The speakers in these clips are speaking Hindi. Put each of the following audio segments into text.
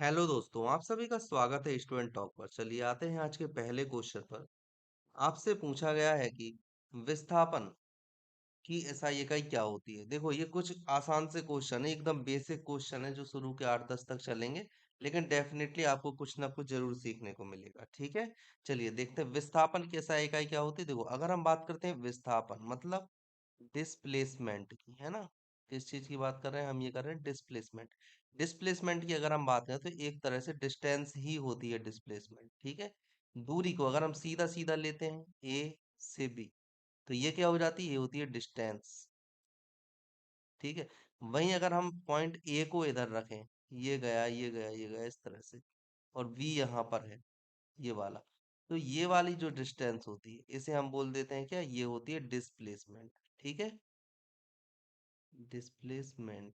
हेलो दोस्तों, आप सभी का स्वागत है स्टूडेंट टॉक पर। चलिए आते हैं आज के पहले क्वेश्चन पर। आपसे पूछा गया है कि विस्थापन की एसआई इकाई क्या होती है। देखो, ये कुछ आसान से क्वेश्चन है, एकदम बेसिक क्वेश्चन है जो शुरू के 8-10 तक चलेंगे, लेकिन डेफिनेटली आपको कुछ ना कुछ जरूर सीखने को मिलेगा। ठीक है, चलिए देखते हैं विस्थापन की एसआई इकाई क्या होती है। देखो, अगर हम बात करते हैं विस्थापन मतलब डिस्प्लेसमेंट की, है ना। किस चीज की बात कर रहे हैं हम, ये कर रहे हैं डिस्प्लेसमेंट। डिस्प्लेसमेंट की अगर हम बात करें तो एक तरह से डिस्टेंस ही होती है डिस्प्लेसमेंट। ठीक है, दूरी को अगर हम सीधा सीधा लेते हैं ए से बी, तो ये क्या हो जाती है, ये होती है डिस्टेंस। ठीक है, वहीं अगर हम पॉइंट ए को इधर रखें, ये गया ये गया ये गया इस तरह से, और बी यहाँ पर है, ये वाला, तो ये वाली जो डिस्टेंस होती है इसे हम बोल देते हैं क्या, ये होती है डिस्प्लेसमेंट। ठीक है, डिस्प्लेसमेंट,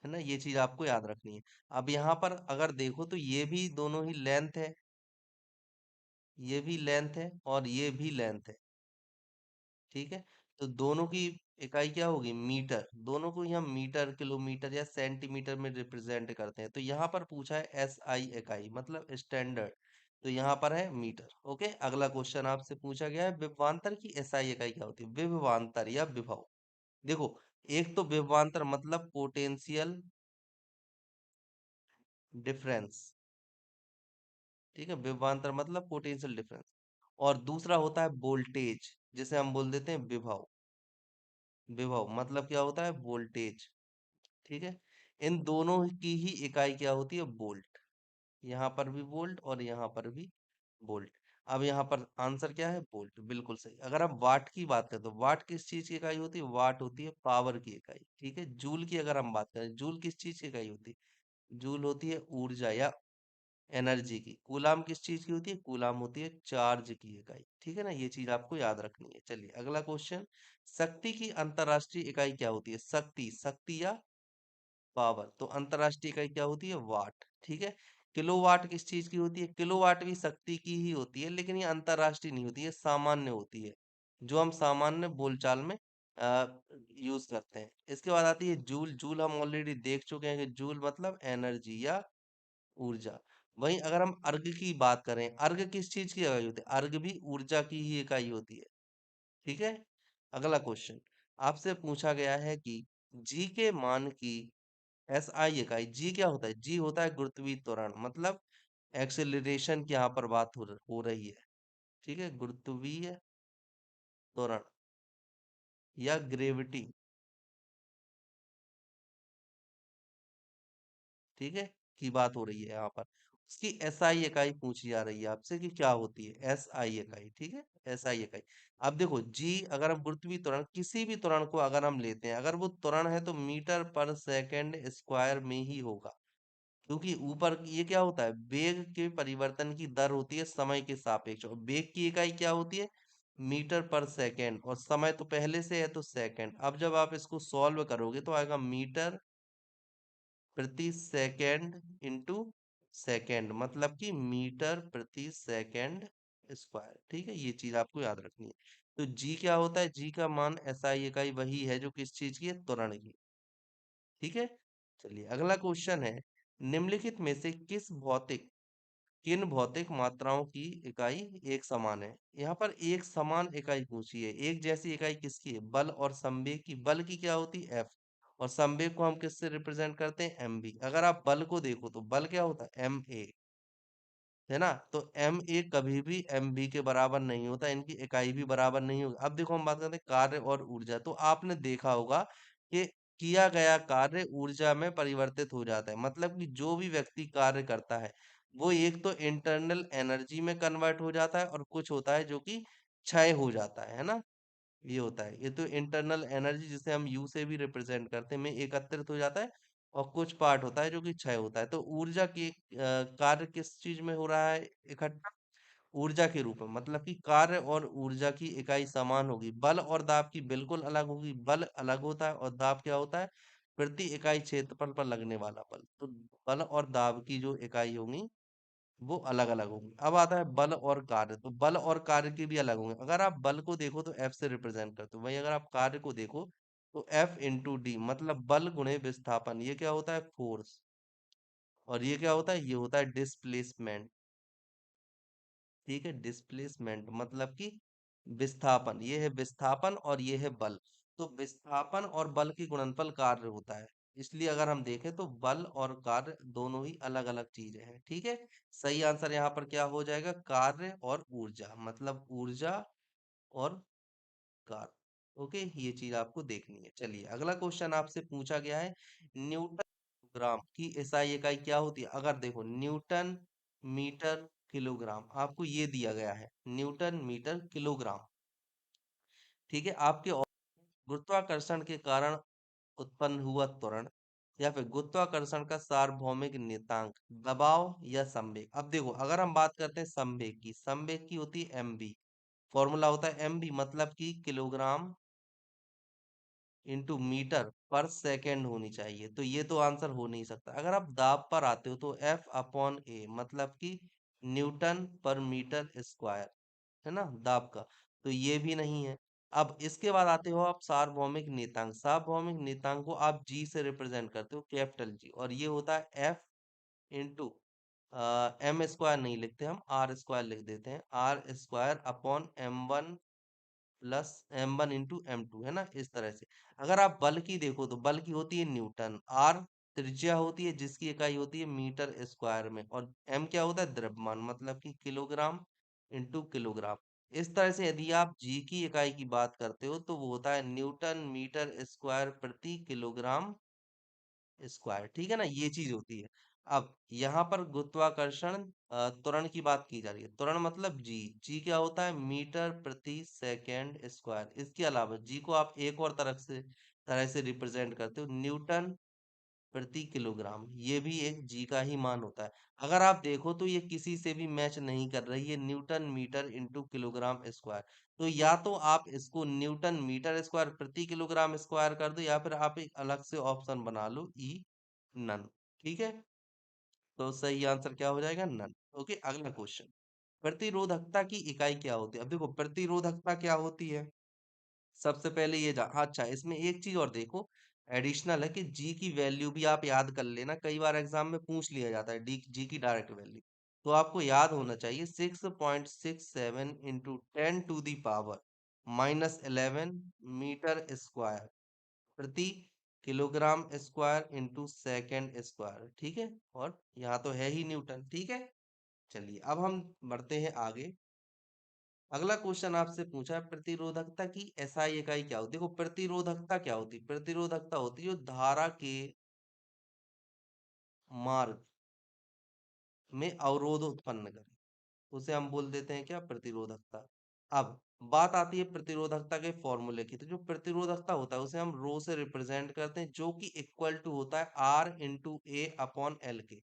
है ना। ये चीज आपको याद रखनी है। अब यहाँ पर अगर देखो तो ये भी दोनों ही लेंथ है, ये भी लेंथ है और ये भी लेंथ है। ठीक है, तो दोनों की इकाई क्या होगी, मीटर। दोनों को ही हम मीटर, किलोमीटर या सेंटीमीटर में रिप्रेजेंट करते हैं। तो यहाँ पर पूछा है एस आई इकाई मतलब स्टैंडर्ड, तो यहाँ पर है मीटर। ओके, अगला क्वेश्चन आपसे पूछा गया है विभवांतर की एसआई इकाई क्या होती है। विभवांतर या विभव, देखो, एक तो विभवांतर मतलब पोटेंशियल डिफरेंस। ठीक है, विभवांतर मतलब पोटेंशियल डिफरेंस। और दूसरा होता है वोल्टेज, जिसे हम बोल देते हैं विभव। विभव मतलब क्या होता है, वोल्टेज। ठीक है, इन दोनों की ही इकाई क्या होती है, वोल्ट। यहाँ पर भी वोल्ट और यहाँ पर भी वोल्ट। अब यहाँ पर आंसर क्या है, वोल्ट, बिल्कुल सही। अगर हम वाट की बात करें तो वाट किस चीज की इकाई होती है, वाट होती है पावर की इकाई। ठीक है, जूल की अगर हम बात करें, जूल किस चीज की इकाई होती है, जूल होती है ऊर्जा या एनर्जी की। कूलाम किस चीज की होती है, कूलाम होती है चार्ज की इकाई। ठीक है ना, ये चीज आपको याद रखनी है। चलिए अगला क्वेश्चन, शक्ति की अंतरराष्ट्रीय इकाई क्या होती है। शक्ति, शक्ति या पावर, तो अंतरराष्ट्रीय इकाई क्या होती है, वाट। ठीक है, किलोवाट किस चीज की होती है, किलोवाट भी शक्ति की ही होती है, लेकिन ये अंतरराष्ट्रीय नहीं होती है, सामान्य होती है, जो हम सामान्य बोलचाल में यूज करते हैं। इसके बाद आती है जूल। जूल हम ऑलरेडी देख चुके हैं कि जूल मतलब एनर्जी या ऊर्जा। वहीं अगर हम अर्घ की बात करें, अर्घ किस चीज की इकाई होती है, अर्घ भी ऊर्जा की ही इकाई होती है। ठीक है, अगला क्वेश्चन आपसे पूछा गया है कि जी के मान की एस आई इकाई। जी क्या होता है, जी होता है गुरुत्वीय त्वरण मतलब एक्सेलरेशन की यहाँ पर बात हो रही है। ठीक है, गुरुत्वीय त्वरण या ग्रेविटी। ठीक है, की बात हो रही है यहाँ पर। उसकी एसआई इकाई पूछी जा रही है आपसे कि क्या होती है एसआई इकाई। ठीक है, एसआई इकाई। अब देखो जी, अगर हम गुरुत्वीय त्वरण, किसी भी त्वरण को अगर हम लेते हैं, अगर वो त्वरण है तो मीटर पर सेकंड स्क्वायर में ही होगा। क्योंकि ऊपर ये क्या होता है, वेग के परिवर्तन की दर होती है समय के सापेक्ष, और वेग की इकाई क्या होती है, मीटर पर सेकंड, और समय तो पहले से है तो सेकंड। अब जब आप इसको सॉल्व करोगे तो आएगा मीटर प्रति सेकंड इंटू सेकंड, मतलब कि मीटर प्रति सेकंड स्क्वायर। ठीक है, ये चीज आपको याद रखनी है। तो जी क्या होता है, जी का मान एसआई इकाई वही है जो किस चीज की है, त्वरण की। ठीक है, चलिए अगला क्वेश्चन है, निम्नलिखित में से किन भौतिक मात्राओं की इकाई एक समान है। यहाँ पर एक समान इकाई पूछी है, एक जैसी इकाई किसकी है, बल और संवेग की। बल की क्या होती है, एफ, और संवेग को हम किससे रिप्रेजेंट करते हैं, एम बी। अगर आप बल को देखो तो बल क्या होता है, एम ए, है ना। तो एम ए कभी भी एम बी के बराबर नहीं होता, इनकी इकाई भी बराबर नहीं होगी। अब देखो हम बात करते हैं कार्य और ऊर्जा, तो आपने देखा होगा कि किया गया कार्य ऊर्जा में परिवर्तित हो जाता है। मतलब कि जो भी व्यक्ति कार्य करता है वो एक तो इंटरनल एनर्जी में कन्वर्ट हो जाता है, और कुछ होता है जो कि क्षय हो जाता है ना। ये होता है, ये तो इंटरनल एनर्जी जिसे हम यू से भी रिप्रेजेंट करते हैं में एकत्रित हो जाता है, और कुछ पार्ट होता है जो कि क्षय होता है। तो ऊर्जा की कार्य किस चीज में हो रहा है इकट्ठा, ऊर्जा के रूप में, मतलब कि कार्य और ऊर्जा की इकाई समान होगी। बल और दाब की बिल्कुल अलग होगी, बल अलग होता है और दाब क्या होता है, प्रति इकाई क्षेत्रफल पर लगने वाला बल। तो बल और दाब की जो इकाई होगी वो अलग अलग होंगे। अब आता है बल और कार्य, तो बल और कार्य के भी अलग होंगे। अगर आप बल को देखो तो एफ से रिप्रेजेंट करते हो, वहीं अगर आप कार्य को देखो तो एफ इंटू डी, मतलब बल गुणे विस्थापन, ये क्या होता है, फोर्स। और ये क्या होता है, ये होता है डिस्प्लेसमेंट। ठीक है, डिस्प्लेसमेंट मतलब कि विस्थापन, ये है विस्थापन और ये है बल। तो विस्थापन और बल की गुणनफल कार्य होता है। इसलिए अगर हम देखें तो बल और कार्य दोनों ही अलग अलग चीजें हैं। ठीक है, सही आंसर यहाँ पर क्या हो जाएगा, कार्य और ऊर्जा, मतलब ऊर्जा और कार्य। ओके, ये चीज आपको देखनी है। चलिए अगला क्वेश्चन आपसे पूछा गया है, न्यूटन ग्राम की एसआई इकाई क्या होती है। अगर देखो न्यूटन मीटर किलोग्राम आपको ये दिया गया है, न्यूटन मीटर किलोग्राम। ठीक है, आपके गुरुत्वाकर्षण के कारण उत्पन्न हुआ त्वरण, या फिर गुरुत्वाकर्षण का सार्वभौमिक नियतांक, दबाव या संवेग। अब देखो अगर हम बात करते हैं संवेग की, संवेग की होती है एमबी। फॉर्मूला होता है एमबी, मतलब कि किलोग्राम इंटू मीटर पर सेकेंड होनी चाहिए। तो ये तो आंसर हो नहीं सकता। अगर आप दाब पर आते हो तो एफ अपॉन ए, मतलब कि न्यूटन पर मीटर स्क्वायर, है ना, दाब का। तो ये भी नहीं है। अब इसके बाद आते हो आप सार्वभौमिक नियतांक। सार्वभौमिक नियतांक को आप जी से रिप्रेजेंट करते हो, कैपिटल जी, और ये होता है एफ इंटू एम स्क्वायर नहीं लिखते हम, आर स्क्वायर लिख देते हैं, are square upon M1 plus M1 × M2, है ना, इस तरह से। अगर आप बल की देखो तो बल की होती है न्यूटन, आर त्रिज्या होती है जिसकी इकाई होती है मीटर स्क्वायर में, और एम क्या होता है, द्रव्यमान, मतलब कि किलोग्राम इंटू किलोग्राम। इस तरह से यदि आप जी की इकाई की बात करते हो तो वो होता है न्यूटन मीटर स्क्वायर प्रति किलोग्राम स्क्वायर। ठीक है ना, ये चीज होती है। अब यहाँ पर गुरुत्वाकर्षण त्वरण की बात की जा रही है। त्वरण मतलब जी, जी क्या होता है, मीटर प्रति सेकेंड स्क्वायर। इसके अलावा जी को आप एक और तरह से रिप्रेजेंट करते हो, न्यूटन प्रति किलोग्राम, ये भी एक जी का ही मान होता है। अगर आप देखो तो ये किसी से भी मैच नहीं कर रही है, newton metre into kilogram square. तो या तो आप इसको न्यूटन मीटर स्क्वायर प्रति किलोग्राम स्क्वायर कर दो, या फिर आप एक अलग से ऑप्शन बना लो, ई नन। ठीक है, तो सही आंसर क्या हो जाएगा, नन। ओके, अगला क्वेश्चन, प्रतिरोधकता की इकाई क्या होती है। अब देखो प्रतिरोधकता क्या होती है, सबसे पहले ये अच्छा, इसमें एक चीज और देखो एडिशनल है कि जी की वैल्यू भी आप याद कर लेना, कई बार एग्जाम में पूछ लिया जाता है डी जी की डायरेक्ट वैल्यू। तो आपको याद होना चाहिए 6.67 × 10⁻11 मीटर स्क्वायर प्रति kilogram square into second square. ठीक है, और यहाँ तो है ही न्यूटन। ठीक है, चलिए अब हम बढ़ते हैं आगे। अगला क्वेश्चन आपसे पूछा है, प्रतिरोधकता की एसआई इकाई क्या होती है। देखो प्रतिरोधकता क्या होती है, प्रतिरोधकता होती है जो धारा के मार्ग में अवरोध उत्पन्न करे, उसे हम बोल देते हैं क्या, प्रतिरोधकता। अब बात आती है प्रतिरोधकता के फॉर्मूले की। तो जो प्रतिरोधकता होता है उसे हम रो से रिप्रेजेंट करते हैं, जो कि इक्वल टू होता है R into A upon L के।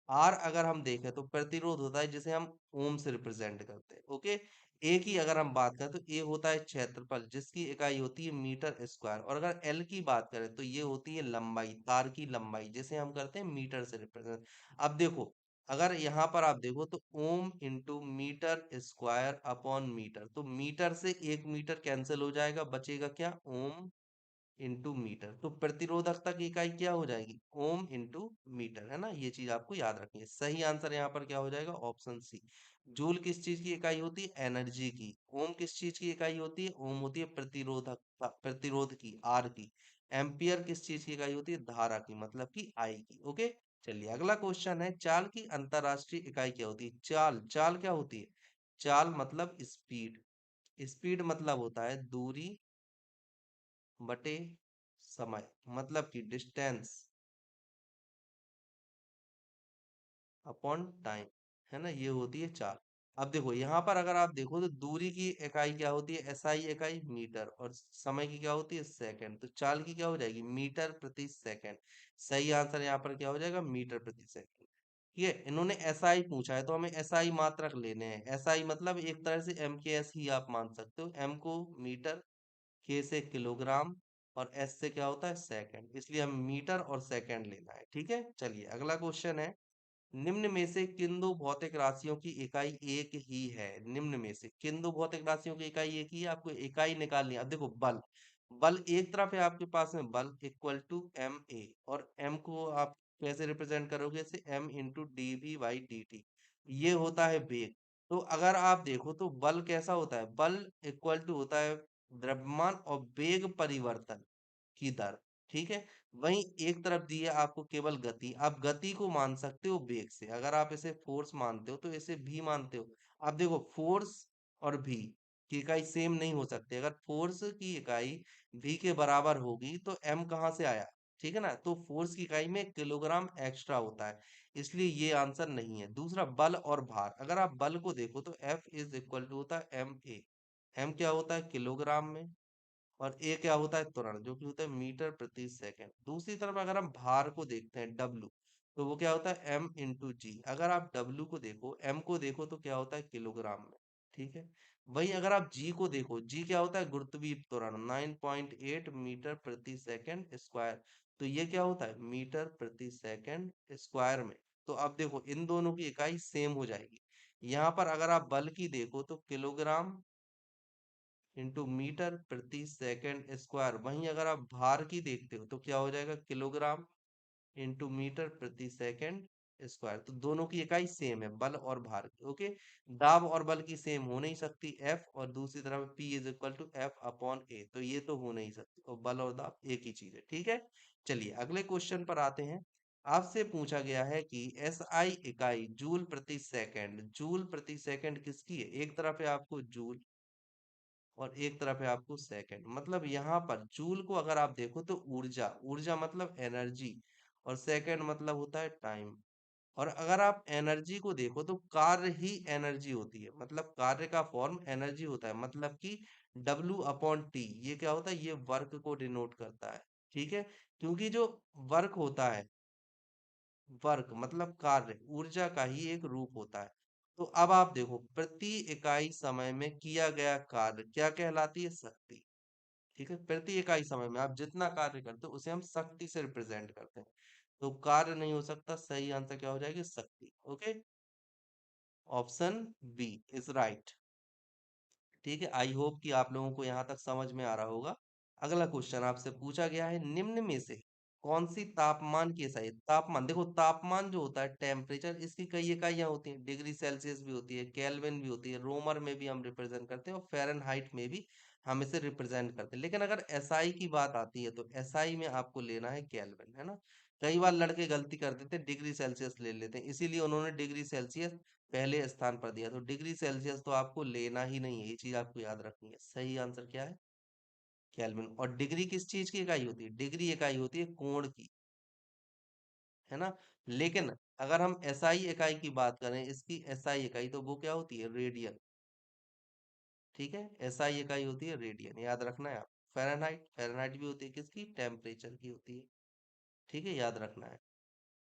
आर अगर हम देखें तो प्रतिरोध होता है जिसे हम ओम से रिप्रेजेंट करते हैं। ओके, ए की अगर हम बात करें तो ए होता है क्षेत्रफल जिसकी इकाई होती है मीटर स्क्वायर, और अगर एल की बात करें तो ये होती है लंबाई, तार की लंबाई, जिसे हम करते हैं मीटर से रिप्रेजेंट। अब देखो अगर यहाँ पर आप देखो तो ohm into metre square upon metre, तो मीटर से एक मीटर कैंसिल हो जाएगा, बचेगा क्या, ओम इंटू मीटर। तो प्रतिरोधकता की इकाई क्या हो जाएगी, ओम इंटू मीटर, है ना, ये चीज आपको याद रखनी है। सही आंसर यहाँ पर क्या हो जाएगा, ऑप्शन सी। जूल किस चीज की इकाई होती है, एनर्जी की। ओम किस चीज की इकाई होती है, ओम होती है प्रतिरोधकता, प्रतिरोध की, आर की। एम्पियर किस चीज की इकाई होती है, धारा की, मतलब कि आई की। ओके, चलिए अगला क्वेश्चन है, चाल की अंतरराष्ट्रीय इकाई क्या होती है। चाल, चाल क्या होती है, चाल मतलब स्पीड। स्पीड मतलब होता है दूरी बटे समय, मतलब कि डिस्टेंस अपॉन टाइम, है ना, ये होती है चाल। अब देखो यहाँ पर अगर आप देखो तो दूरी की इकाई क्या होती है, एसआई इकाई मीटर, और समय की क्या होती है, सेकंड। तो चाल की क्या हो जाएगी, मीटर प्रति सेकंड। सही आंसर यहाँ पर क्या हो जाएगा, मीटर प्रति सेकंड। ये इन्होंने एसआई पूछा है तो हमें एसआई मात्रक लेने हैं। एसआई मतलब एक तरह से एम के एस ही आप मान सकते हो, एम को मीटर, के से किलोग्राम, और एस से क्या होता है, सेकंड, इसलिए हम मीटर और सेकंड लेना है। ठीक है, चलिए अगला क्वेश्चन है, निम्न में से किन दो भौतिक राशियों की इकाई एक ही है। निम्न में से किन दो भौतिक राशियों की इकाई एक ही है, आपको इकाई निकालनी है। अब देखो बल, बल एक तरफ है आपके पास में, बल इक्वल टू एम ए, और एम को आप कैसे रिप्रेजेंट करोगे इसे, m into d v by d t. ये होता है वेग। तो अगर आप देखो तो बल कैसा होता है, बल इक्वल टू होता है द्रव्यमान और वेग परिवर्तन की दर। ठीक है। वहीं एक तरफ दी है आपको केवल गति, आप गति को मान सकते हो वेग से, अगर आप इसे फोर्स मानते हो तो इसे भी मानते हो। अब देखो फोर्स और भी की इकाई सेम नहीं हो सकती, अगर फोर्स की इकाई भी के बराबर होगी तो एम कहाँ से आया, ठीक है ना, तो फोर्स की इकाई में किलोग्राम एक्स्ट्रा होता है, इसलिए ये आंसर नहीं है। दूसरा बल और भार, अगर आप बल को देखो तो एफ इज इक्वल टू होता है एम ए। एम क्या होता है किलोग्राम में, और ए क्या होता है त्वरण, जो कि होता है मीटर प्रति सेकंड। दूसरी तरफ अगर हम भार को देखते हैं डब्लू, तो वो क्या होता है एम इंटू जी। अगर आप डब्लू को देखो, एम को देखो तो क्या होता है किलोग्राम में। ठीक है। वहीं अगर आप जी को देखो, जी क्या होता है गुरुत्वीय त्वरण 9.8 मीटर प्रति सेकंड स्क्वायर, तो ये क्या होता है मीटर प्रति सेकंड स्क्वायर में। तो अब देखो इन दोनों की इकाई सेम हो जाएगी। यहाँ पर अगर आप बल की देखो तो किलोग्राम इंटू मीटर प्रति सेकंड स्क्वायर, वहीं अगर आप भार की देखते हो तो क्या हो जाएगा किलोग्राम इंटू मीटर प्रति सेकंड स्क्वायर। तो दोनों की इकाई सेम है बल और भार की। ओके। दाब और बल की सेम हो नहीं सकती, एफ और दूसरी तरफ P is equal to F upon A, तो ये तो हो नहीं सकती, और बल और दाब एक ही चीज है। ठीक है। चलिए अगले क्वेश्चन पर आते हैं। आपसे पूछा गया है कि एस आई इकाई जूल प्रति सेकंड, जूल प्रति सेकंड किसकी है, एक तरफ है आपको जूल और एक तरफ है आपको सेकंड। मतलब यहाँ पर जूल को अगर आप देखो तो ऊर्जा, ऊर्जा मतलब एनर्जी, और सेकंड मतलब होता है टाइम। और अगर आप एनर्जी को देखो तो कार्य ही एनर्जी होती है, मतलब कार्य का फॉर्म एनर्जी होता है, मतलब कि डब्ल्यू अपॉन टी, ये क्या होता है, ये वर्क को डिनोट करता है। ठीक है। क्योंकि जो वर्क होता है, वर्क मतलब कार्य ऊर्जा का ही एक रूप होता है। तो अब आप देखो प्रति इकाई समय में किया गया कार्य क्या कहलाती है, शक्ति। ठीक है। प्रति इकाई समय में आप जितना कार्य करते हो उसे हम शक्ति से रिप्रेजेंट करते हैं। तो कार्य नहीं हो सकता, सही आंसर क्या हो जाएगी, शक्ति। Okay. Option B is right. ठीक है। आई होप कि आप लोगों को यहाँ तक समझ में आ रहा होगा। अगला क्वेश्चन आपसे पूछा गया है, निम्न में से कौन सी तापमान की इकाई, तापमान देखो तापमान जो होता है टेम्परेचर, इसकी कई इकाइयां होती हैं, डिग्री सेल्सियस भी होती है, केल्विन भी होती है, रोमर में भी हम रिप्रेजेंट करते हैं, और फ़ारेनहाइट में भी हम इसे रिप्रेजेंट करते हैं। लेकिन अगर एसआई की बात आती है तो एसआई में आपको लेना है केल्विन, है ना। कई बार लड़के गलती कर देते हैं, डिग्री सेल्सियस ले लेते हैं, इसीलिए उन्होंने डिग्री सेल्सियस पहले स्थान पर दिया। तो डिग्री सेल्सियस तो आपको लेना ही नहीं है, ये चीज आपको याद रखनी है। सही आंसर क्या है, केल्विन। और डिग्री किस चीज की इकाई होती है, डिग्री इकाई होती है कोण की, है ना। लेकिन अगर हम एसआई इकाई की बात करें, इसकी एसआई इकाई, तो वो क्या होती है, रेडियन। ठीक है। एसआई इकाई होती है रेडियन, याद रखना है आप। फ़ारेनहाइट, फ़ारेनहाइट भी होती है किसकी, टेम्परेचर की होती है। ठीक है, याद रखना है।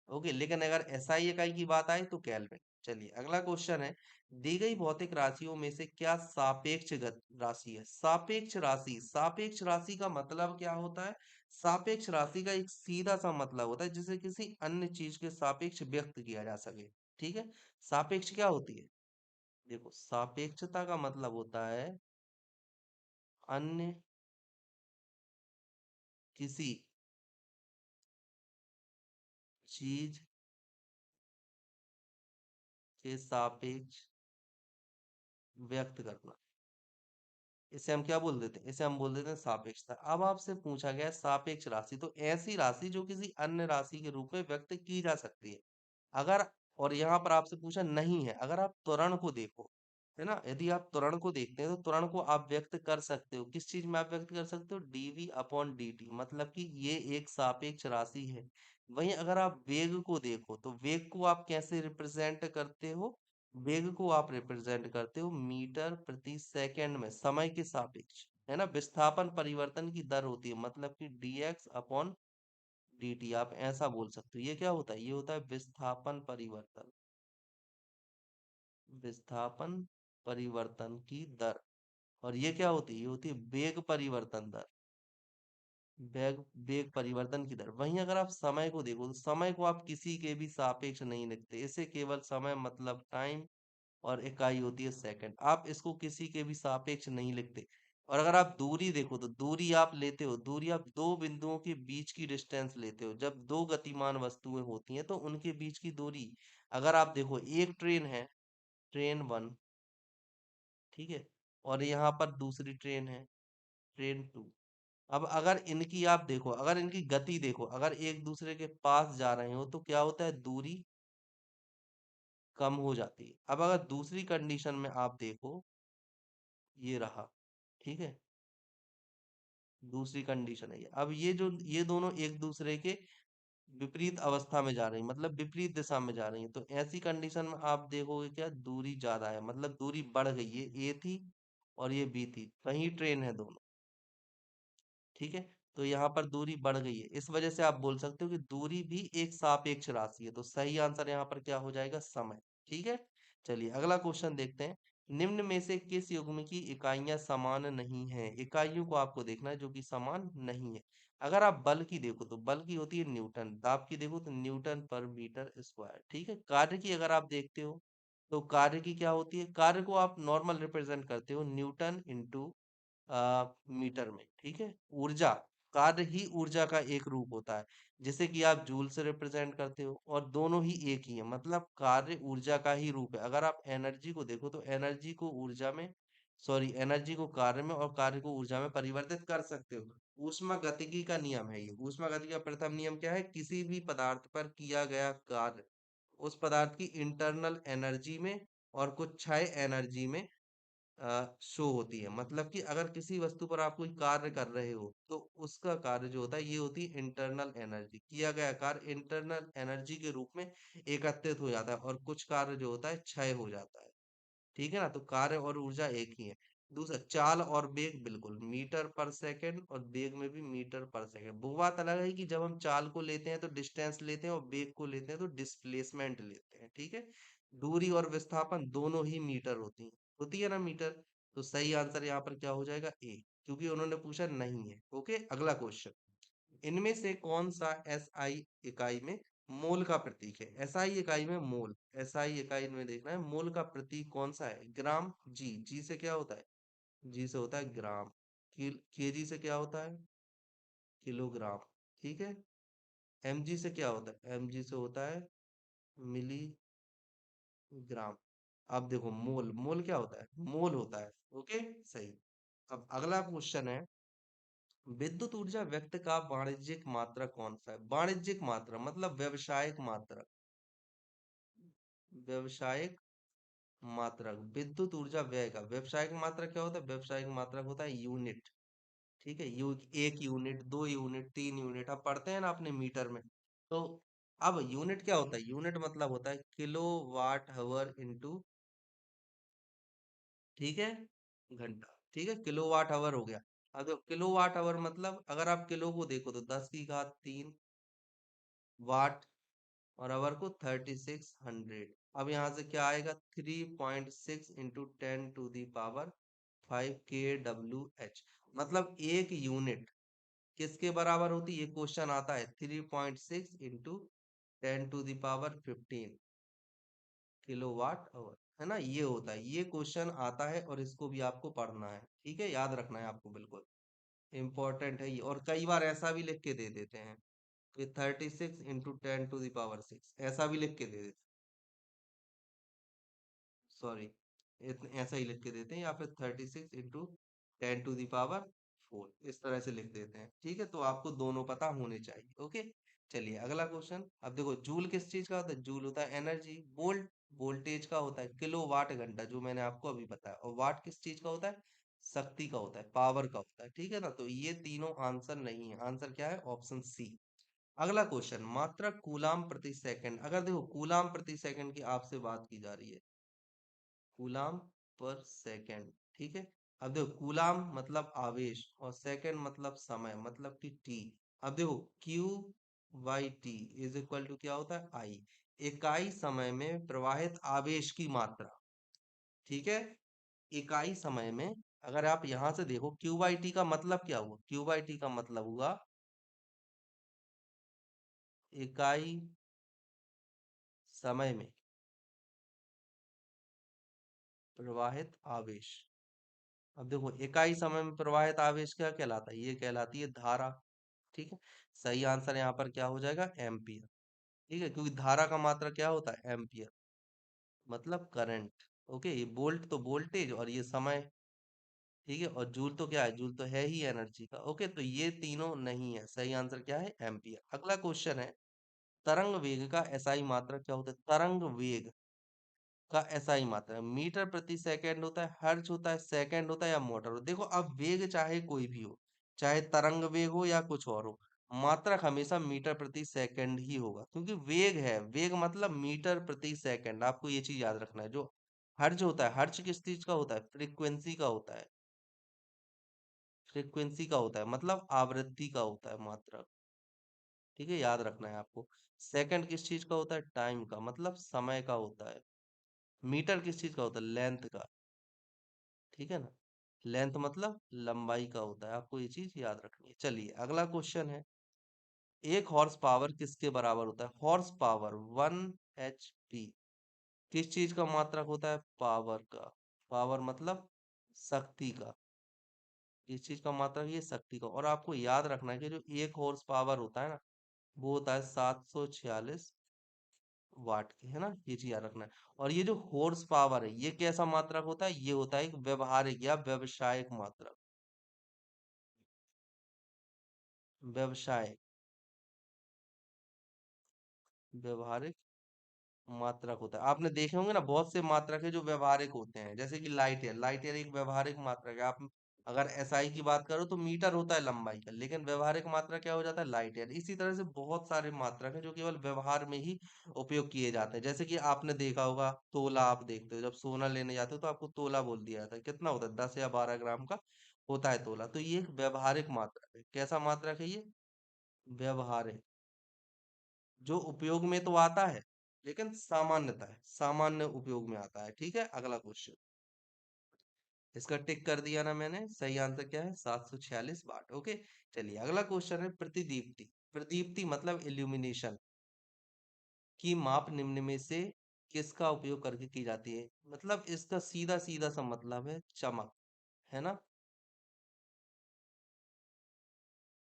ओके। लेकिन अगर एसआई इकाई की बात आए तो केल्विन। चलिए अगला क्वेश्चन है, दी गई भौतिक राशियों में से क्या सापेक्ष राशि है। सापेक्ष राशि, सापेक्ष राशि का मतलब क्या होता है, सापेक्ष राशि का एक सीधा सा मतलब होता है जिसे किसी अन्य चीज के सापेक्ष व्यक्त किया जा सके। ठीक है। सापेक्ष क्या होती है, देखो सापेक्षता का मतलब होता है अन्य किसी चीज के सापेक्ष व्यक्त करना, इसे हम क्या बोल देते हैं, इसे हम बोल देते हैं सापेक्षता। अब आपसे पूछा गया है सापेक्ष राशि, तो ऐसी राशि जो किसी अन्य राशि के रूप में व्यक्त की जा सकती है। अगर, और यहाँ पर आपसे पूछा नहीं है, अगर आप त्वरण को देखो, है ना, यदि आप त्वरण को देखते हैं तो त्वरण को आप व्यक्त कर सकते हो, किस चीज में आप व्यक्त कर सकते हो, डीवी अपॉन डी, मतलब कि ये एक सापेक्ष राशि है। वहीं अगर आप वेग को देखो तो वेग को आप कैसे रिप्रेजेंट करते हो, वेग को आप रिप्रेजेंट करते हो मीटर प्रति सेकंड में, समय के सापेक्ष, है ना। विस्थापन परिवर्तन की दर होती है, मतलब कि dx अपॉन dt, आप ऐसा बोल सकते हो। ये क्या होता है, ये होता है विस्थापन परिवर्तन, विस्थापन परिवर्तन की दर। और ये क्या होती है, ये होती है वेग परिवर्तन दर, वेग वेग परिवर्तन की दर। वहीं अगर आप समय को देखो तो समय को आप किसी के भी सापेक्ष नहीं लिखते, इसे केवल समय मतलब टाइम, और इकाई होती है सेकंड, आप इसको किसी के भी सापेक्ष नहीं लिखते। और अगर आप दूरी देखो तो दूरी आप लेते हो, दूरी आप दो बिंदुओं के बीच की डिस्टेंस लेते हो। जब दो गतिमान वस्तुएं होती हैं तो उनके बीच की दूरी, अगर आप देखो एक ट्रेन है, ट्रेन वन, ठीक है, और यहाँ पर दूसरी ट्रेन है, ट्रेन टू। अब अगर इनकी आप देखो, अगर इनकी गति देखो, अगर एक दूसरे के पास जा रहे हो तो क्या होता है, दूरी कम हो जाती है। अब अगर दूसरी कंडीशन में आप देखो, ये रहा, ठीक है, दूसरी कंडीशन है ये। अब ये जो ये दोनों एक दूसरे के विपरीत अवस्था में जा रही, मतलब विपरीत दिशा में जा रही है, तो ऐसी कंडीशन में आप देखोगे क्या, दूरी ज्यादा है, मतलब दूरी बढ़ गई है। ए थी और ये बी थी, कहीं ट्रेन है दोनों, ठीक है, तो यहाँ पर दूरी बढ़ गई है। इस वजह से आप बोल सकते हो कि दूरी भी एक सापेक्ष राशि है। तो सही आंसर यहाँ पर क्या हो जाएगा, समय। ठीक है, चलिए अगला क्वेश्चन देखते हैं। निम्न में से किस युग्म की इकाइयां समान नहीं है? इकाइयों को आपको देखना है जो कि समान नहीं है। अगर आप बल की देखो तो बल की होती है न्यूटन, दाब की देखो तो न्यूटन पर मीटर स्क्वायर, ठीक है। कार्य की अगर आप देखते हो तो कार्य की क्या होती है, कार्य को आप नॉर्मल रिप्रेजेंट करते हो न्यूटन इंटू मीटर में, ठीक है। ऊर्जा, कार्य ही ऊर्जा का एक रूप होता है, जिसे कि आप जूल से रिप्रेजेंट करते हो, और दोनों ही एक ही है, मतलब कार्य ऊर्जा का ही रूप है। अगर आप एनर्जी को देखो तो एनर्जी को ऊर्जा में, सॉरी, एनर्जी को कार्य में और कार्य को ऊर्जा में परिवर्तित कर सकते हो। ऊष्मागतिकी का नियम है ये। ऊष्मागतिकी का प्रथम नियम क्या है, किसी भी पदार्थ पर किया गया कार्य उस पदार्थ की इंटरनल एनर्जी में और कुछ क्षय एनर्जी में शो होती है। मतलब कि अगर किसी वस्तु पर आप कोई कार्य कर रहे हो तो उसका कार्य जो होता है, ये होती है इंटरनल एनर्जी। किया गया कार्य इंटरनल एनर्जी के रूप में एकत्रित हो जाता है, और कुछ कार्य जो होता है क्षय हो जाता है। ठीक है ना, तो कार्य और ऊर्जा एक ही है। दूसरा, चाल और बेग, बिल्कुल मीटर पर सेकंड, और बेग में भी मीटर पर सेकंड। वो बात अलग है कि जब हम चाल को लेते हैं तो डिस्टेंस लेते हैं, और बेग को लेते हैं तो डिस्प्लेसमेंट लेते हैं, ठीक है। दूरी और विस्थापन दोनों ही मीटर होती है ना, मीटर। तो सही आंसर यहाँ पर क्या हो जाएगा, ए, क्योंकि उन्होंने पूछा नहीं है। ओके, अगला क्वेश्चन। इनमें से कौन सा एसआई इकाई में मोल का प्रतीक है? एसआई इकाई में मोल, एसआई इकाई में देखना है मोल का प्रतीक कौन सा है। ग्राम, जी, जी से क्या होता है, जी से होता है ग्राम। केजी से क्या होता है, किलोग्राम, ठीक है। एमजी से क्या होता है, एमजी से होता है मिलीग्राम। अब देखो मोल, मोल क्या होता है, मोल होता है। ओके, सही। अब अगला क्वेश्चन है, विद्युत ऊर्जा व्यक्त का वाणिज्यिक मात्रक कौन सा है? वाणिज्यिक मात्रा मतलब व्यवसायिक मात्रक, व्यवसायिक मात्रक, विद्युत ऊर्जा व्यय का व्यवसायिक मात्रक क्या होता है, व्यवसायिक मात्रक होता है यूनिट, ठीक है। एक यूनिट, दो यूनिट, तीन यूनिट, आप पढ़ते हैं ना अपने मीटर में। तो अब यूनिट क्या होता है, यूनिट मतलब होता है किलो वाट आवर इंटू, ठीक है, घंटा, ठीक है, किलो वाट आवर हो गया। अब तो किलो वाट आवर मतलब अगर आप किलो को देखो तो 10 की घात 3 वाट, और आवर को 3600। अब यहाँ से क्या आएगा, 3.6 into 10 to the power 5 kWh। मतलब एक यूनिट किसके बराबर होती है, ये क्वेश्चन आता है 3.6 into 10 to the power 15 kilowatt hour, है ना, ये होता है। ये क्वेश्चन आता है और इसको भी आपको पढ़ना है, ठीक है, याद रखना है आपको, बिल्कुल इंपॉर्टेंट है ये। और कई बार ऐसा भी लिख के दे देते हैं कि 36 इंटू 10 to the power 6, ऐसा भी लिख के दे देते, सॉरी, ऐसा ही लिख के देते हैं, या फिर 36 इंटू 10 to the power 4, इस तरह से लिख देते हैं, ठीक है। तो आपको दोनों पता होने चाहिए। ओके, चलिए अगला क्वेश्चन। अब देखो, जूल किस चीज का होता है, जूल होता है एनर्जी। वोल्ट वोल्टेज का होता है, किलो वाट घंटा, जो मैंने आपको अभी बताया। और वाट किस चीज का होता है, शक्ति का होता है, पावर का होता है, ठीक है ना। तो ये तीनों आंसर नहीं है, आंसर क्या है, ऑप्शन सी। अगला क्वेश्चन, मात्रा कूलाम प्रति सेकंड। अगर देखो कूलाम प्रति सेकंड की आपसे बात की जा रही है, कूलाम पर सेकंड, ठीक है। अब देखो कूलाम मतलब आवेश, और सेकंड मतलब समय, मतलब कि टी। अब देखो Q/T इज इक्वल टू क्या होता है, आई, इकाई समय में प्रवाहित आवेश की मात्रा, ठीक है। इकाई समय में, अगर आप यहां से देखो Q/T का मतलब क्या हुआ, Q/T का मतलब हुआ इकाई समय में प्रवाहित आवेश, अब देखो, इकाई समय में प्रवाहित आवेश क्या कहलाता है? ये कहलाती है धारा। ठीक है। सही आंसर यहाँ पर क्या हो जाएगा? एम्पियर। ठीक है, क्योंकि धारा का मात्रा क्या होता है? एम्पियर, मतलब करंट। ओके, ये वोल्ट तो वोल्टेज, और ये समय। ठीक है, और जूल तो क्या है? जूल तो है ही एनर्जी का। ओके, तो ये तीनों नहीं है। सही आंसर क्या है? एम्पियर। अगला क्वेश्चन है, तरंग वेग का एसआई मात्रक क्या होता है? तरंग वेग का एसआई मात्रक मीटर प्रति सेकंड होता है, हर्ट्ज होता है, सेकंड होता है, या मोटर हो? देखो, अब वेग चाहे कोई भी हो, चाहे तरंग वेग हो या कुछ और हो, मात्रक हमेशा मीटर प्रति सेकंड ही होगा, क्योंकि वेग है। वेग मतलब मीटर प्रति सेकंड। आपको ये चीज याद रखना है। जो हर्ट्ज होता है, हर्ट्ज किस चीज का होता है? फ्रीक्वेंसी का होता है। फ्रीक्वेंसी का होता है, मतलब आवृत्ति का होता है मात्रक। ठीक है, याद रखना है आपको। सेकंड किस चीज का होता है? टाइम का, मतलब समय का होता है। मीटर किस चीज का होता है? लेंथ का। ठीक है ना? लेंथ मतलब लंबाई का होता है। आपको ये चीज याद रखनी है। चलिए, अगला क्वेश्चन है, एक हॉर्स पावर किसके बराबर होता है? हॉर्स पावर 1 HP किस चीज का मात्रक होता है? पावर का। पावर मतलब शक्ति का। इस चीज का मात्रक ये शक्ति का। और आपको याद रखना है कि जो एक हॉर्स पावर होता है ना, वो होता है 746 वाट की, है ना? ये चीज याद रखना है। और ये जो हॉर्स पावर है, ये कैसा मात्रक होता है? ये होता है एक व्यवहारिक या व्यवसायिक मात्रक। व्यवसाय, व्यवहारिक मात्रक होता है। आपने देखे होंगे ना, बहुत से मात्रक है जो व्यवहारिक होते हैं, जैसे कि लाइट ईयर। लाइट ईयर एक व्यवहारिक मात्रक है। आप अगर एसआई की बात करो तो मीटर होता है लंबाई का, लेकिन व्यवहारिक मात्रक क्या हो जाता है? Light year. इसी तरह से बहुत सारे मात्रक है जो केवल व्यवहार में ही उपयोग किए जाते हैं। जैसे कि आपने देखा होगा, तोला। आप देखते हो, जब सोना लेने जाते हो तो आपको तोला बोल दिया जाता है। कितना होता है? 10 या 12 ग्राम का होता है तोला। तो ये एक व्यवहारिक मात्रक है। कैसा मात्रक है ये? व्यवहारिक। जो उपयोग में तो आता है, लेकिन सामान्यता है, सामान्य उपयोग में आता है। ठीक है, अगला क्वेश्चन। इसका टिक कर दिया ना मैंने? सही आंसर क्या है? 746 वाट। ओके। चलिए, अगला क्वेश्चन है, प्रतिदीप्ति। प्रतिदीप्ति मतलब इल्यूमिनेशन की माप निम्न में से किसका उपयोग करके की जाती है? मतलब इसका सीधा सीधा सा मतलब है चमक, है ना?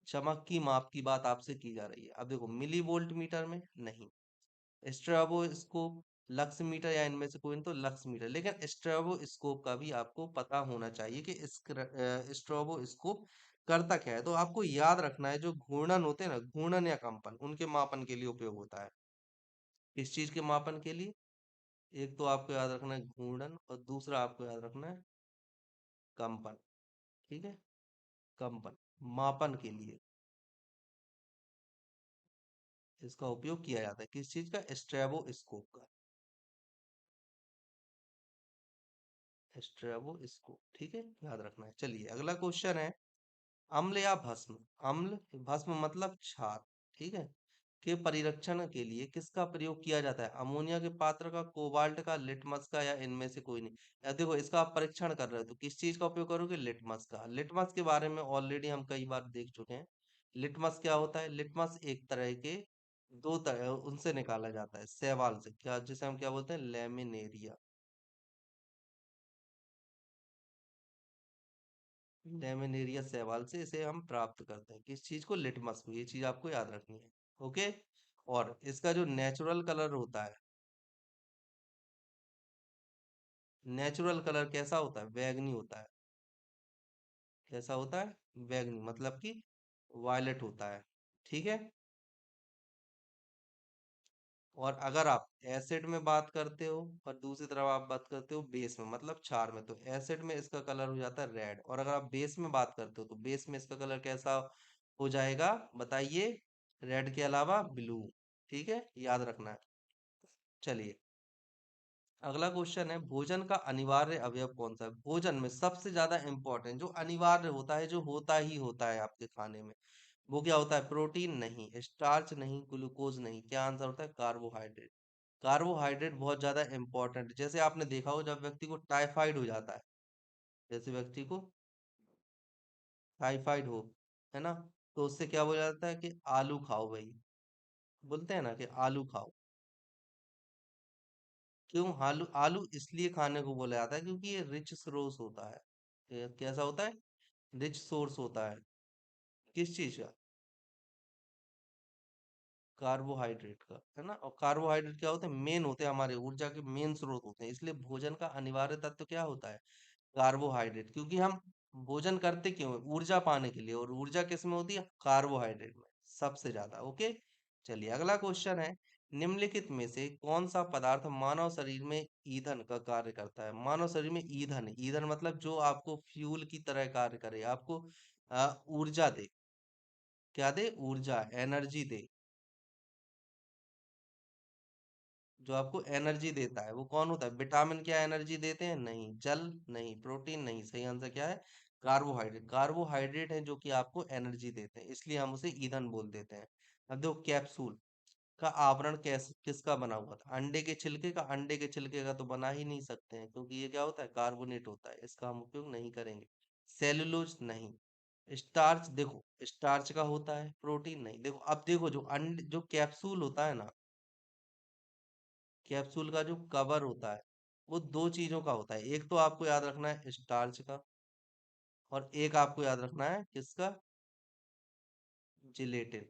चमक की माप की बात आपसे की जा रही है। अब देखो, मिली वोल्ट मीटर में नहीं, स्ट्राबोस्कोप, लक्स मीटर, या इनमें से कोई नहीं तो लक्स मीटर। लेकिन स्ट्राबोस्कोप का भी आपको पता होना चाहिए कि स्ट्राबोस्कोप करता क्या है। तो आपको याद रखना है, जो घूर्णन होते हैं ना, घूर्णन या कंपन, उनके मापन के लिए उपयोग होता है। किस चीज के मापन के लिए? एक तो आपको याद रखना है घूर्णन, और दूसरा आपको याद रखना है कंपन। ठीक है, कंपन मापन के लिए इसका उपयोग किया जाता है। किस चीज का? स्ट्रेबोस्कोप का। स्ट्रेबोस्कोप। ठीक है, याद रखना है। चलिए, अगला क्वेश्चन है, अम्ल या भस्म। अम्ल, भस्म मतलब क्षार। ठीक है, के परिरक्षण के लिए किसका प्रयोग किया जाता है? अमोनिया के पात्र का, कोबाल्ट का, लिटमस का, या इनमें से कोई नहीं? या देखो, इसका आप परीक्षण कर रहे हो तो किस चीज का उपयोग करोगे? लिटमस का। लिटमस के बारे में ऑलरेडी हम कई बार देख चुके हैं। लिटमस क्या होता है? लिटमस एक तरह के, दो तरह उनसे निकाला जाता है, शैवाल से, क्या जिसे हम क्या बोलते हैं? लेमिनेरिया। लेमिनेरिया शैवाल से इसे हम प्राप्त करते हैं। किस चीज को? लिटमस को। ये चीज आपको याद रखनी है। ओके। और इसका जो नेचुरल कलर होता है, नेचुरल कलर कैसा होता है? बैगनी होता है। कैसा होता है? बैगनी, मतलब कि वायलेट होता है। ठीक है। और अगर आप एसिड में बात करते हो, और दूसरी तरफ आप बात करते हो बेस में, मतलब क्षार में, तो एसिड में इसका कलर हो जाता है रेड। और अगर आप बेस में बात करते हो तो बेस में इसका कलर कैसा हो जाएगा? बताइए। रेड के अलावा ब्लू। ठीक है, याद रखना है। चलिए, अगला क्वेश्चन है, भोजन का अनिवार्य अवयव कौन सा है? भोजन में सबसे ज्यादा इंपॉर्टेंट, जो अनिवार्य होता है, जो होता ही होता है आपके खाने में, वो क्या होता है? प्रोटीन नहीं, स्टार्च नहीं, ग्लूकोज नहीं। क्या आंसर होता है? कार्बोहाइड्रेट। कार्बोहाइड्रेट बहुत ज्यादा इंपॉर्टेंट। जैसे आपने देखा हो, जब व्यक्ति को टाइफाइड हो जाता है, जैसे व्यक्ति को टाइफाइड हो, है ना, तो उससे क्या बोला जाता है? कि आलू खाओ भाई। बोलते हैं ना कि आलू खाओ। क्यों आलू? आलू इसलिए खाने को बोला जाता है क्योंकि ये रिच स्रोत होता है। कैसा होता है? रिच सोर्स होता है। किस चीज का? कार्बोहाइड्रेट का, है ना। और कार्बोहाइड्रेट क्या होते हैं? मेन होते हैं, हमारे ऊर्जा के मेन स्रोत होते हैं। इसलिए भोजन का अनिवार्य तत्व क्या होता है? कार्बोहाइड्रेट। क्योंकि हम भोजन करते क्यों हैं? ऊर्जा पाने के लिए। और ऊर्जा किस में होती है? कार्बोहाइड्रेट में, सबसे ज्यादा। ओके। चलिए अगला क्वेश्चन है, निम्नलिखित में से कौन सा पदार्थ मानव शरीर में ईंधन का कार्य करता है? मानव शरीर में ईंधन, ईंधन मतलब जो आपको फ्यूल की तरह कार्य करे, आपको ऊर्जा दे। क्या दे? ऊर्जा, एनर्जी दे। जो आपको एनर्जी देता है वो कौन होता है? विटामिन क्या एनर्जी देते हैं? नहीं। जल नहीं। प्रोटीन नहीं। सही आंसर क्या है? कार्बोहाइड्रेट। कार्बोहाइड्रेट है जो कि आपको एनर्जी देते हैं, इसलिए हम उसे ईंधन बोल देते हैं। अब देखो, कैप्सूल का आवरण किसका बना हुआ था? अंडे के छिलके का। अंडे के छिलके का तो बना ही नहीं सकते हैं, क्योंकि ये क्या होता है? कार्बोनेट होता है, इसका हम उपयोग नहीं करेंगे। सेलुलोज नहीं। स्टार्च, देखो स्टार्च का होता है। प्रोटीन नहीं। देखो, अब देखो, जो अंडे, जो कैप्सूल होता है ना, कैप्सूल का जो कवर होता है, वो दो चीजों का होता है। एक तो आपको याद रखना है स्टार्च का, और एक आपको याद रखना है किसका? जिलेटिन।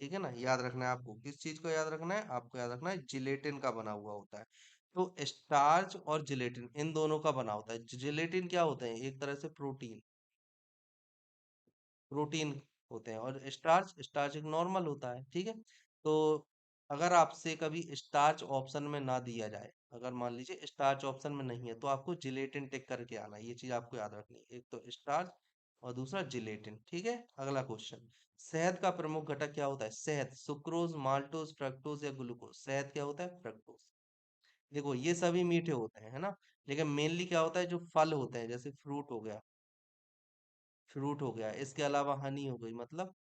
ठीक है ना। याद रखना है आपको, किस चीज को याद रखना है? आपको याद रखना है जिलेटिन का बना हुआ होता है। तो स्टार्च और जिलेटिन इन दोनों का बना होता है। जिलेटिन क्या होते हैं? एक तरह से प्रोटीन, प्रोटीन होते हैं। और स्टार्च, स्टार्च एक नॉर्मल होता है। ठीक है। तो अगर आपसे कभी स्टार्च ऑप्शन में ना दिया जाए, अगर मान लीजिए स्टार्च ऑप्शन में नहीं है, तो आपको जिलेटिन टिक करके आना है। ये चीज आपको याद रखनी है, एक तो स्टार्च और दूसरा जिलेटिन। ठीक है। अगला क्वेश्चन, शहद का प्रमुख घटक क्या होता है? शहद, सुक्रोज, माल्टोज, फ्रक्टोज या ग्लूकोज? शहद क्या होता है? फ्रक्टोज। देखो, ये सभी मीठे होते हैं, है ना। लेकिन मेनली क्या होता है? जो फल होते हैं, जैसे फ्रूट हो गया, फ्रूट हो गया, इसके अलावा हनी हो गई, मतलब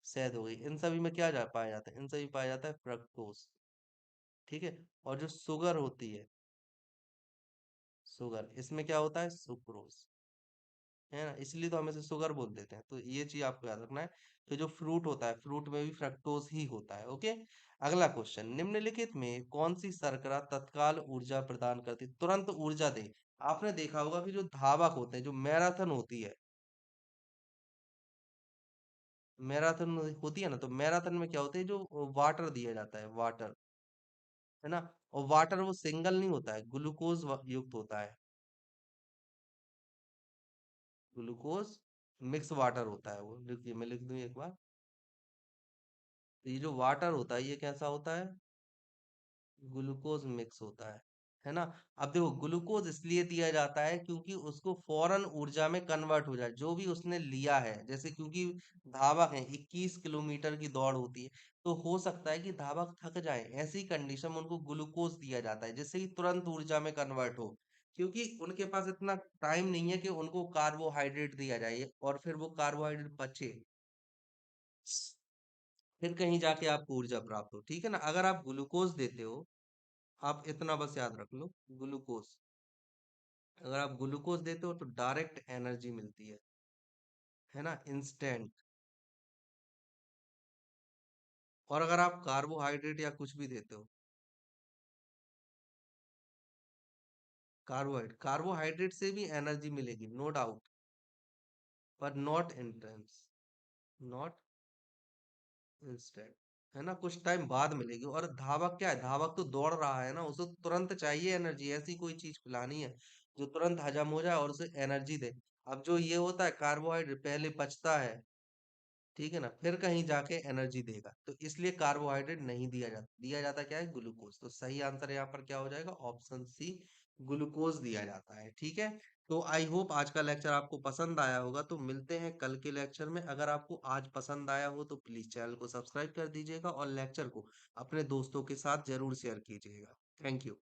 शहद हो गई, इन सभी में क्या पाया जाता है? इन सभी पाया जाता है फ्रक्टोज। ठीक है। और जो शुगर होती है, शुगर, इसमें क्या होता है? सुक्रोज, है ना। इसलिए तो हम इसे शुगर बोल देते हैं। तो ये चीज आपको याद रखना है। तो जो फ्रूट होता है, फ्रूट में भी फ्रक्टोज ही होता है। ओके। अगला क्वेश्चन, निम्नलिखित में कौन सी शर्करा तत्काल ऊर्जा प्रदान करती, तुरंत ऊर्जा दे? आपने देखा होगा कि जो धावक होते हैं, जो मैराथन होती है, मैराथन होती है ना, तो मैराथन में क्या होता है? जो वाटर दिया जाता है, वाटर, है ना। और वाटर वो सिंगल नहीं होता है, ग्लूकोज युक्त होता है। ग्लूकोज मिक्स वाटर होता है वो। देखिए मैं लिख दूं एक बार, तो ये जो वाटर होता है ये कैसा होता है? ग्लूकोज मिक्स होता है ना। अब देखो, ग्लूकोज इसलिए दिया जाता है क्योंकि उसको फौरन ऊर्जा में कन्वर्ट हो जाए, जो भी उसने लिया है। जैसे क्योंकि धावक है, 21 किलोमीटर की दौड़ होती है, तो हो सकता है कि धावक थक जाए, ऐसी कंडीशन में उनको ग्लूकोज दिया जाता है, जिससे कि तुरंत ऊर्जा में कन्वर्ट हो। क्योंकि उनके पास इतना टाइम नहीं है कि उनको कार्बोहाइड्रेट दिया जाए और फिर वो कार्बोहाइड्रेट बचे, फिर कहीं जाके आपको ऊर्जा प्राप्त हो। ठीक है ना। अगर आप ग्लूकोज देते हो, आप इतना बस याद रख लो, ग्लूकोज, अगर आप ग्लूकोज देते हो तो डायरेक्ट एनर्जी मिलती है ना, इंस्टेंट। और अगर आप कार्बोहाइड्रेट या कुछ भी देते हो, कार्बोहाइड्रेट से भी एनर्जी मिलेगी, नो डाउट, पर नॉट इंटेंस, नॉट इंस्टेंट, है ना। कुछ टाइम बाद मिलेगी। और धावक क्या है? धावक तो दौड़ रहा है ना, उसे तुरंत चाहिए एनर्जी, ऐसी कोई चीज खिलानी है जो तुरंत हजम हो जाए और उसे एनर्जी दे। अब जो ये होता है कार्बोहाइड्रेट, पहले पचता है, ठीक है ना, फिर कहीं जाके एनर्जी देगा। तो इसलिए कार्बोहाइड्रेट नहीं दिया जाता, दिया जाता क्या है? ग्लूकोज। तो सही आंसर यहाँ पर क्या हो जाएगा? ऑप्शन सी, ग्लूकोज दिया जाता है। ठीक है। तो आई होप आज का लेक्चर आपको पसंद आया होगा। तो मिलते हैं कल के लेक्चर में। अगर आपको आज पसंद आया हो तो प्लीज चैनल को सब्सक्राइब कर दीजिएगा और लेक्चर को अपने दोस्तों के साथ जरूर शेयर कीजिएगा। Thank you.